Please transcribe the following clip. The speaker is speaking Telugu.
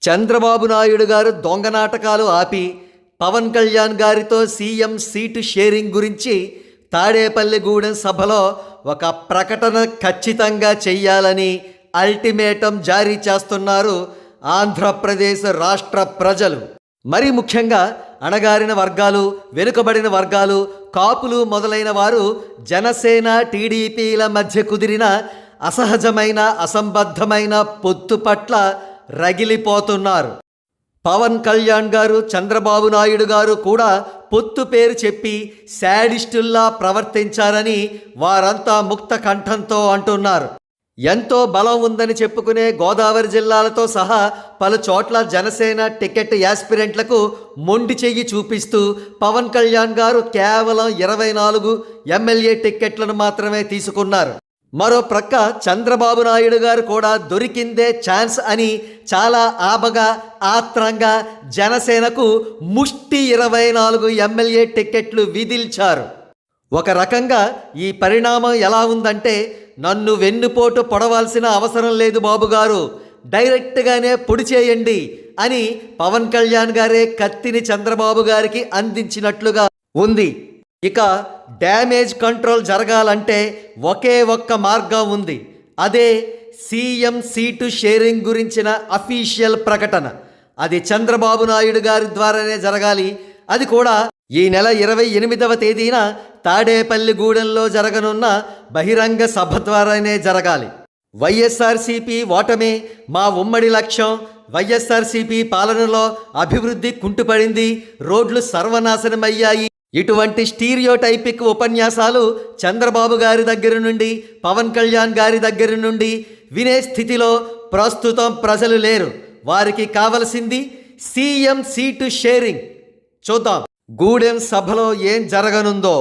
చంద్రబాబు నాయుడు గారు దొంగ నాటకాలు ఆపి పవన్ కళ్యాణ్ గారితో సీఎం సీటు షేరింగ్ గురించి తాడేపల్లిగూడెం సభలో ఒక ప్రకటన ఖచ్చితంగా చెయ్యాలని అల్టిమేటం జారీ చేస్తున్నారు ఆంధ్రప్రదేశ్ రాష్ట్ర ప్రజలు. మరి ముఖ్యంగా అణగారిన వర్గాలు, వెనుకబడిన వర్గాలు, కాపులు మొదలైన వారు జనసేన టీడీపీల మధ్య కుదిరిన అసహజమైన అసంబద్ధమైన పొత్తు పట్ల రగిలిపోతున్నారు. పవన్ కళ్యాణ్ గారు, చంద్రబాబు నాయుడు గారు కూడా పొత్తు పేరు చెప్పి శాడిస్టుల్లా ప్రవర్తించారని వారంతా ముక్త కంఠంతో అంటున్నారు. ఎంతో బలం ఉందని చెప్పుకునే గోదావరి జిల్లాలతో సహా పలు చోట్ల జనసేన టికెట్ యాస్పిరెంట్లకు మొండి చెయ్యి చూపిస్తూ పవన్ కళ్యాణ్ గారు కేవలం 24 ఎమ్మెల్యే టిక్కెట్లను మాత్రమే తీసుకున్నారు. మరో ప్రక్క చంద్రబాబు నాయుడు గారు కూడా దొరికిందే ఛాన్స్ అని చాలా ఆబగా ఆత్రంగా జనసేనకు ముష్టి 24 ఎమ్మెల్యే టిక్కెట్లు విధిల్చారు. ఒక రకంగా ఈ పరిణామం ఎలా ఉందంటే, నన్ను వెన్నుపోటు పొడవాల్సిన అవసరం లేదు బాబుగారు, డైరెక్ట్గానే పొడి చేయండి అని పవన్ కళ్యాణ్ గారే కత్తిని చంద్రబాబు గారికి అందించినట్లుగా ఉంది. ఇక డ్యామేజ్ కంట్రోల్ జరగాలంటే ఒకే ఒక్క మార్గం ఉంది. అదే సీఎం సీటు షేరింగ్ గురించిన అఫీషియల్ ప్రకటన. అది చంద్రబాబు నాయుడు గారి ద్వారానే జరగాలి. అది కూడా ఈ నెల 28వ తేదీన తాడేపల్లిగూడెంలో జరగనున్న బహిరంగ సభ ద్వారానే జరగాలి. వైఎస్ఆర్సీపీ ఓటమే మా ఉమ్మడి లక్ష్యం. వైఎస్ఆర్సీపీ పాలనలో అభివృద్ధి కుంటుపడింది, రోడ్లు సర్వనాశనమయ్యాయి. ఇటువంటి స్టీరియోటైపిక్ ఉపన్యాసాలు చంద్రబాబు గారి దగ్గర నుండి, పవన్ కళ్యాణ్ గారి దగ్గర నుండి వినే స్థితిలో ప్రస్తుతం ప్రజలు లేరు. వారికి కావలసింది సీఎం సీటు షేరింగ్. చూద్దాం గూడెం సభలో ఏం జరగనుందో.